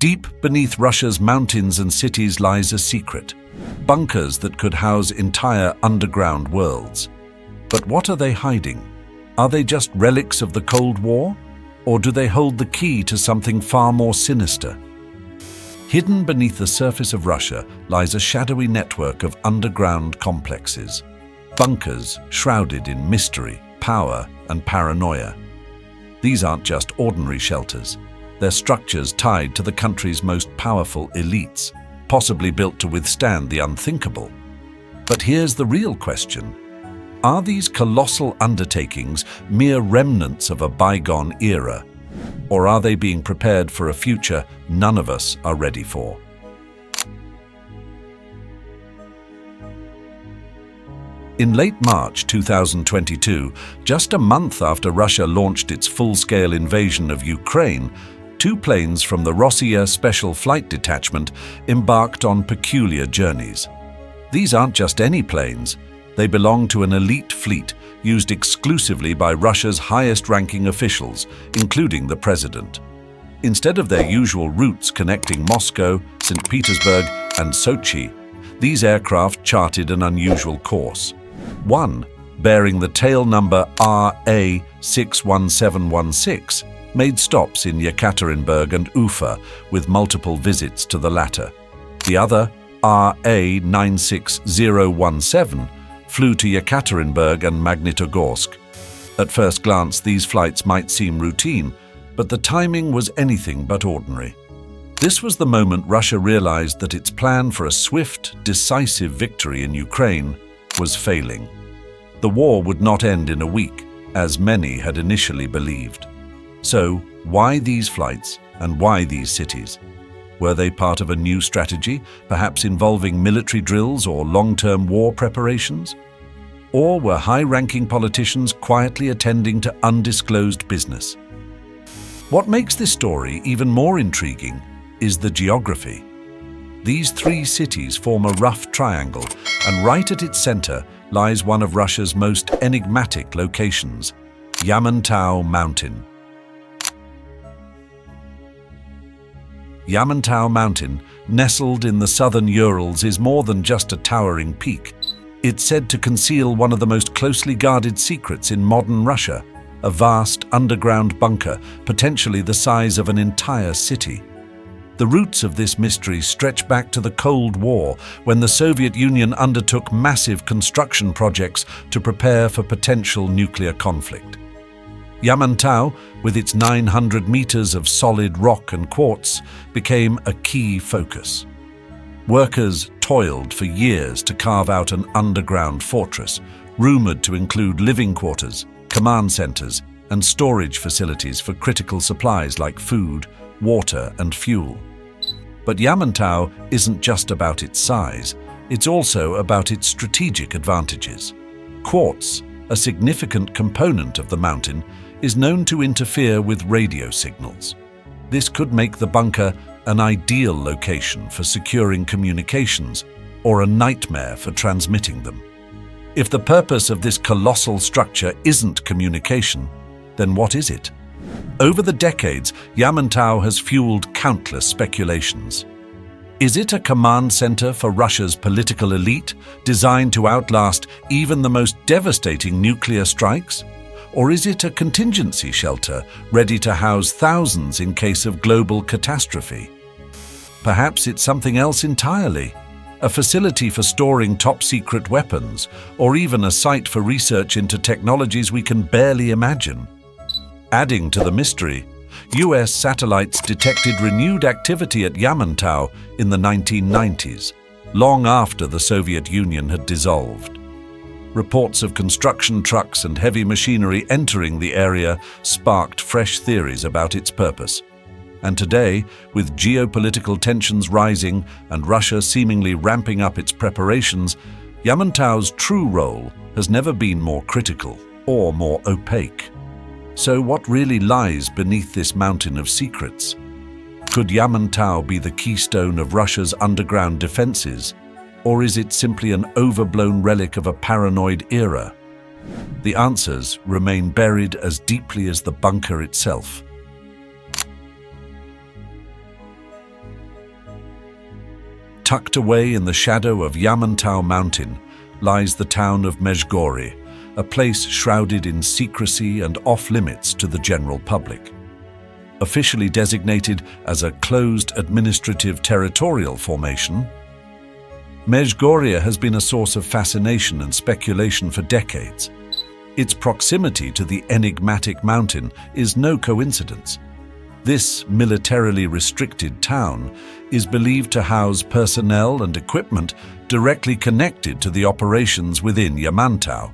Deep beneath Russia's mountains and cities lies a secret. Bunkers that could house entire underground worlds. But what are they hiding? Are they just relics of the Cold War? Or do they hold the key to something far more sinister? Hidden beneath the surface of Russia lies a shadowy network of underground complexes. Bunkers shrouded in mystery, power, and paranoia. These aren't just ordinary shelters. They're structures tied to the country's most powerful elites, possibly built to withstand the unthinkable. But here's the real question. Are these colossal undertakings mere remnants of a bygone era? Or are they being prepared for a future none of us are ready for? In late March 2022, just a month after Russia launched its full-scale invasion of Ukraine, 2 planes from the Rossiya Special Flight Detachment embarked on peculiar journeys. These aren't just any planes. They belong to an elite fleet used exclusively by Russia's highest-ranking officials, including the president. Instead of their usual routes connecting Moscow, St. Petersburg, and Sochi, these aircraft charted an unusual course. One, bearing the tail number RA61716, made stops in Yekaterinburg and Ufa, with multiple visits to the latter. The other, RA96017, flew to Yekaterinburg and Magnitogorsk. At first glance, these flights might seem routine, but the timing was anything but ordinary. This was the moment Russia realized that its plan for a swift, decisive victory in Ukraine was failing. The war would not end in a week, as many had initially believed. So, why these flights and why these cities? Were they part of a new strategy, perhaps involving military drills or long-term war preparations? Or were high-ranking politicians quietly attending to undisclosed business? What makes this story even more intriguing is the geography. These 3 cities form a rough triangle, and right at its center lies one of Russia's most enigmatic locations, Yamantau Mountain. Yamantau Mountain, nestled in the southern Urals, is more than just a towering peak. It's said to conceal one of the most closely guarded secrets in modern Russia, a vast underground bunker, potentially the size of an entire city. The roots of this mystery stretch back to the Cold War, when the Soviet Union undertook massive construction projects to prepare for potential nuclear conflict. Yamantau, with its 900 meters of solid rock and quartz, became a key focus. Workers toiled for years to carve out an underground fortress, rumored to include living quarters, command centers, and storage facilities for critical supplies like food, water, and fuel. But Yamantau isn't just about its size, it's also about its strategic advantages. Quartz, a significant component of the mountain, is known to interfere with radio signals. This could make the bunker an ideal location for securing communications, or a nightmare for transmitting them. If the purpose of this colossal structure isn't communication, then what is it? Over the decades, Yamantau has fueled countless speculations. Is it a command center for Russia's political elite, designed to outlast even the most devastating nuclear strikes? Or is it a contingency shelter, ready to house thousands in case of global catastrophe? Perhaps it's something else entirely, a facility for storing top-secret weapons, or even a site for research into technologies we can barely imagine. Adding to the mystery, US satellites detected renewed activity at Yamantau in the 1990s, long after the Soviet Union had dissolved. Reports of construction trucks and heavy machinery entering the area sparked fresh theories about its purpose. And today, with geopolitical tensions rising and Russia seemingly ramping up its preparations, Yamantau's true role has never been more critical or more opaque. So what really lies beneath this mountain of secrets? Could Yamantau be the keystone of Russia's underground defenses, or is it simply an overblown relic of a paranoid era? The answers remain buried as deeply as the bunker itself. Tucked away in the shadow of Yamantau Mountain lies the town of Mezhgorye, a place shrouded in secrecy and off-limits to the general public. Officially designated as a closed administrative territorial formation, Mezhgorye has been a source of fascination and speculation for decades. Its proximity to the enigmatic mountain is no coincidence. This militarily restricted town is believed to house personnel and equipment directly connected to the operations within Yamantau.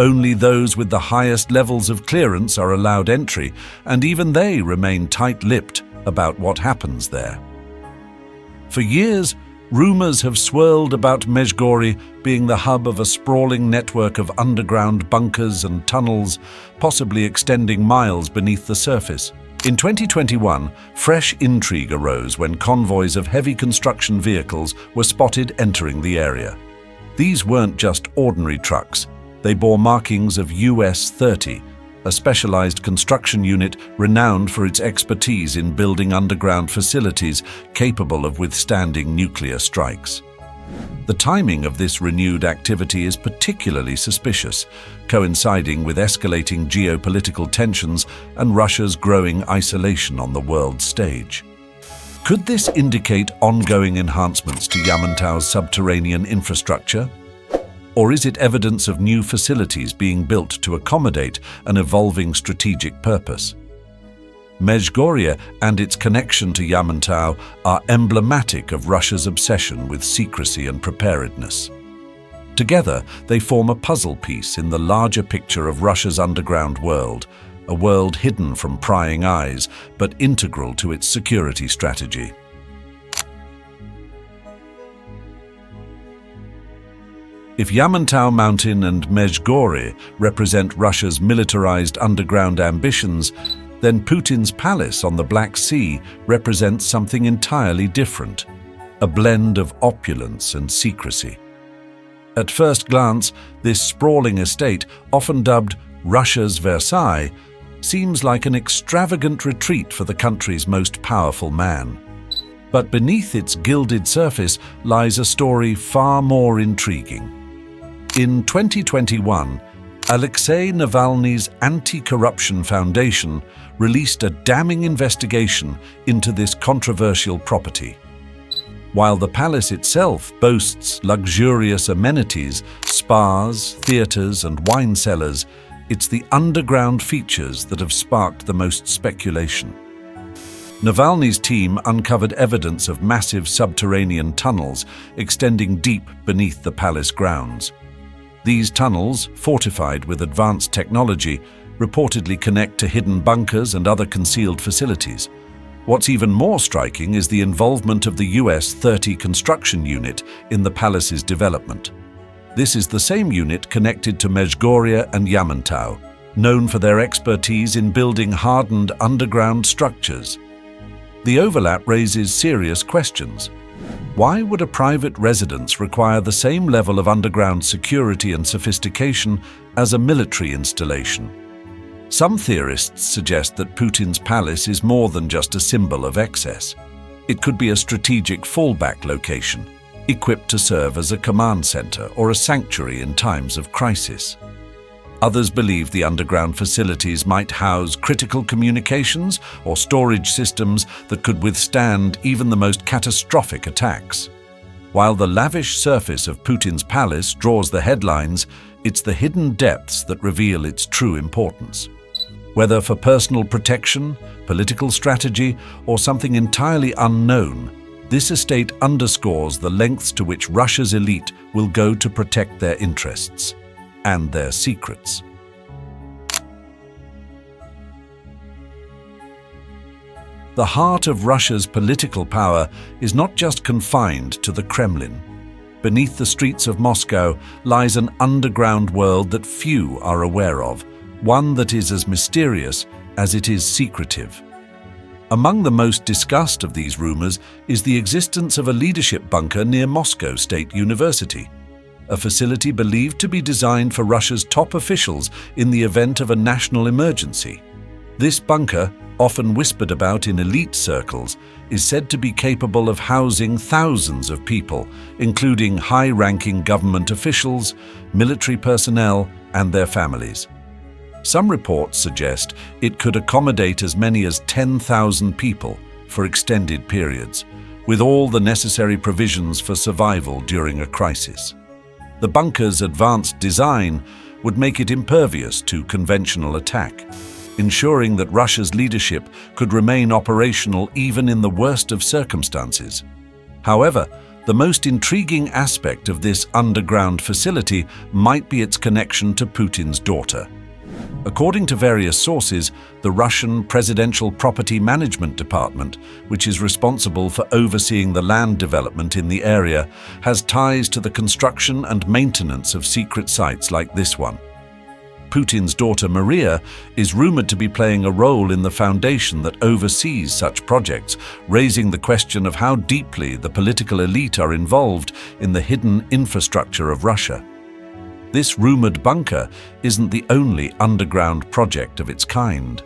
Only those with the highest levels of clearance are allowed entry, and even they remain tight-lipped about what happens there. For years, rumors have swirled about Mezhgorye being the hub of a sprawling network of underground bunkers and tunnels, possibly extending miles beneath the surface. In 2021, fresh intrigue arose when convoys of heavy construction vehicles were spotted entering the area. These weren't just ordinary trucks. They bore markings of US-30, a specialized construction unit renowned for its expertise in building underground facilities capable of withstanding nuclear strikes. The timing of this renewed activity is particularly suspicious, coinciding with escalating geopolitical tensions and Russia's growing isolation on the world stage. Could this indicate ongoing enhancements to Yamantau's subterranean infrastructure? Or is it evidence of new facilities being built to accommodate an evolving strategic purpose? Mezhgorye and its connection to Yamantau are emblematic of Russia's obsession with secrecy and preparedness. Together, they form a puzzle piece in the larger picture of Russia's underground world, a world hidden from prying eyes, but integral to its security strategy. If Yamantau Mountain and Mezhgorye represent Russia's militarized underground ambitions, then Putin's palace on the Black Sea represents something entirely different, a blend of opulence and secrecy. At first glance, this sprawling estate, often dubbed Russia's Versailles, seems like an extravagant retreat for the country's most powerful man. But beneath its gilded surface lies a story far more intriguing. In 2021, Alexei Navalny's Anti-Corruption Foundation released a damning investigation into this controversial property. While the palace itself boasts luxurious amenities, spas, theaters, and wine cellars, it's the underground features that have sparked the most speculation. Navalny's team uncovered evidence of massive subterranean tunnels extending deep beneath the palace grounds. These tunnels, fortified with advanced technology, reportedly connect to hidden bunkers and other concealed facilities. What's even more striking is the involvement of the US-30 construction unit in the palace's development. This is the same unit connected to Mezhgorye and Yamantau, known for their expertise in building hardened underground structures. The overlap raises serious questions. Why would a private residence require the same level of underground security and sophistication as a military installation? Some theorists suggest that Putin's palace is more than just a symbol of excess. It could be a strategic fallback location, equipped to serve as a command center or a sanctuary in times of crisis. Others believe the underground facilities might house critical communications or storage systems that could withstand even the most catastrophic attacks. While the lavish surface of Putin's palace draws the headlines, it's the hidden depths that reveal its true importance. Whether for personal protection, political strategy, or something entirely unknown, this estate underscores the lengths to which Russia's elite will go to protect their interests and their secrets. The heart of Russia's political power is not just confined to the Kremlin. Beneath the streets of Moscow lies an underground world that few are aware of, one that is as mysterious as it is secretive. Among the most discussed of these rumors is the existence of a leadership bunker near Moscow State University, a facility believed to be designed for Russia's top officials in the event of a national emergency. This bunker, often whispered about in elite circles, is said to be capable of housing thousands of people, including high-ranking government officials, military personnel, and their families. Some reports suggest it could accommodate as many as 10,000 people for extended periods, with all the necessary provisions for survival during a crisis. The bunker's advanced design would make it impervious to conventional attack, ensuring that Russia's leadership could remain operational even in the worst of circumstances. However, the most intriguing aspect of this underground facility might be its connection to Putin's daughter. According to various sources, the Russian Presidential Property Management Department, which is responsible for overseeing the land development in the area, has ties to the construction and maintenance of secret sites like this one. Putin's daughter Maria is rumored to be playing a role in the foundation that oversees such projects, raising the question of how deeply the political elite are involved in the hidden infrastructure of Russia. This rumored bunker isn't the only underground project of its kind.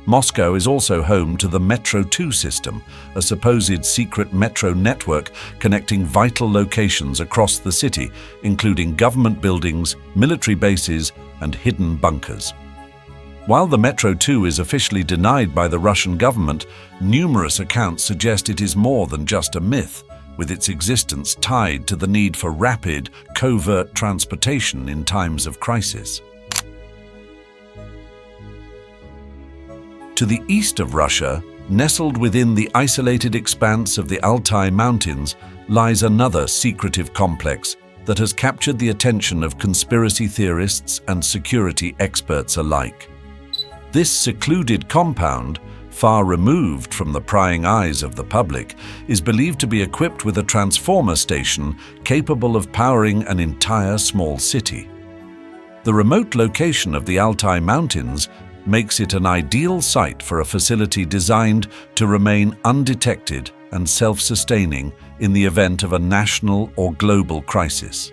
Moscow is also home to the Metro 2 system, a supposed secret metro network connecting vital locations across the city, including government buildings, military bases, and hidden bunkers. While the Metro 2 is officially denied by the Russian government, numerous accounts suggest it is more than just a myth, with its existence tied to the need for rapid, covert transportation in times of crisis. To the east of Russia, nestled within the isolated expanse of the Altai Mountains, lies another secretive complex that has captured the attention of conspiracy theorists and security experts alike. This secluded compound, far removed from the prying eyes of the public, is believed to be equipped with a transformer station capable of powering an entire small city. The remote location of the Altai Mountains makes it an ideal site for a facility designed to remain undetected and self-sustaining in the event of a national or global crisis.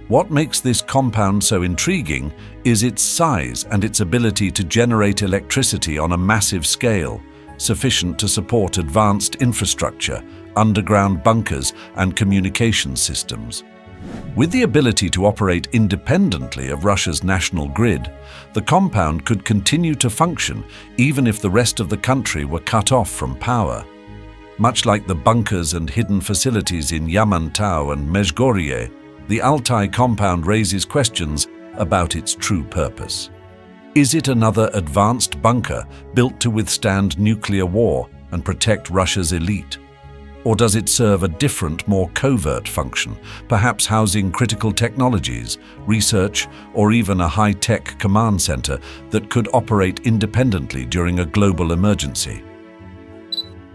What makes this compound so intriguing is its size and its ability to generate electricity on a massive scale, sufficient to support advanced infrastructure, underground bunkers, and communication systems. With the ability to operate independently of Russia's national grid, the compound could continue to function even if the rest of the country were cut off from power. Much like the bunkers and hidden facilities in Yamantau and Mezhgorye, the Altai compound raises questions about its true purpose. Is it another advanced bunker built to withstand nuclear war and protect Russia's elite? Or does it serve a different, more covert function, perhaps housing critical technologies, research, or even a high-tech command center that could operate independently during a global emergency?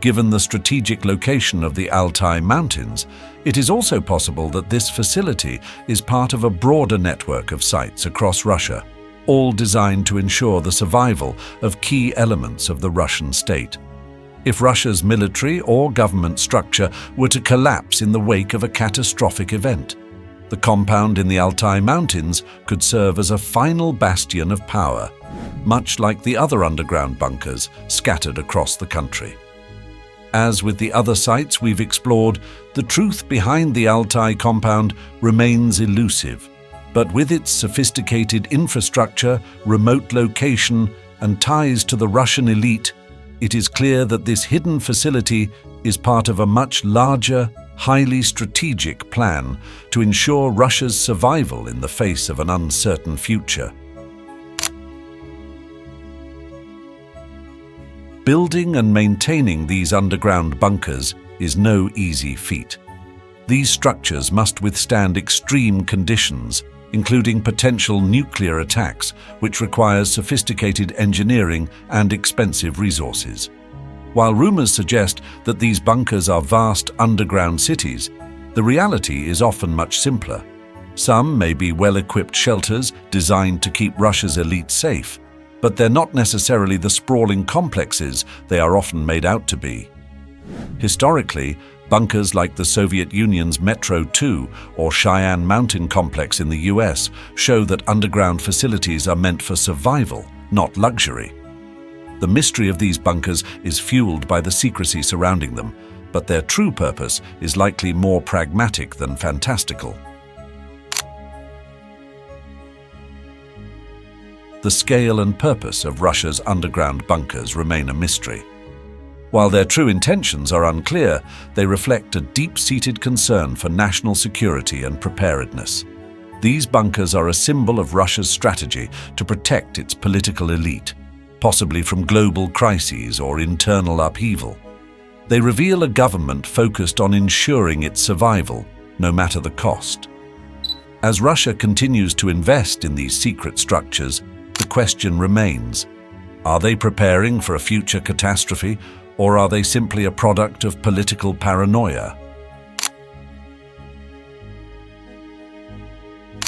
Given the strategic location of the Altai Mountains, it is also possible that this facility is part of a broader network of sites across Russia, all designed to ensure the survival of key elements of the Russian state. If Russia's military or government structure were to collapse in the wake of a catastrophic event, the compound in the Altai Mountains could serve as a final bastion of power, much like the other underground bunkers scattered across the country. As with the other sites we've explored, the truth behind the Altai compound remains elusive, but with its sophisticated infrastructure, remote location, and ties to the Russian elite, it is clear that this hidden facility is part of a much larger, highly strategic plan to ensure Russia's survival in the face of an uncertain future. Building and maintaining these underground bunkers is no easy feat. These structures must withstand extreme conditions, including potential nuclear attacks, which requires sophisticated engineering and expensive resources. While rumors suggest that these bunkers are vast underground cities, the reality is often much simpler. Some may be well-equipped shelters designed to keep Russia's elite safe, but they're not necessarily the sprawling complexes they are often made out to be. Historically, bunkers like the Soviet Union's Metro 2 or Cheyenne Mountain complex in the US show that underground facilities are meant for survival, not luxury. The mystery of these bunkers is fueled by the secrecy surrounding them, but their true purpose is likely more pragmatic than fantastical. The scale and purpose of Russia's underground bunkers remain a mystery. While their true intentions are unclear, they reflect a deep-seated concern for national security and preparedness. These bunkers are a symbol of Russia's strategy to protect its political elite, possibly from global crises or internal upheaval. They reveal a government focused on ensuring its survival, no matter the cost. As Russia continues to invest in these secret structures, the question remains: are they preparing for a future catastrophe, or are they simply a product of political paranoia?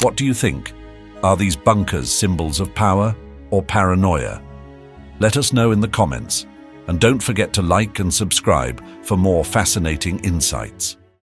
What do you think? Are these bunkers symbols of power or paranoia? Let us know in the comments, and don't forget to like and subscribe for more fascinating insights.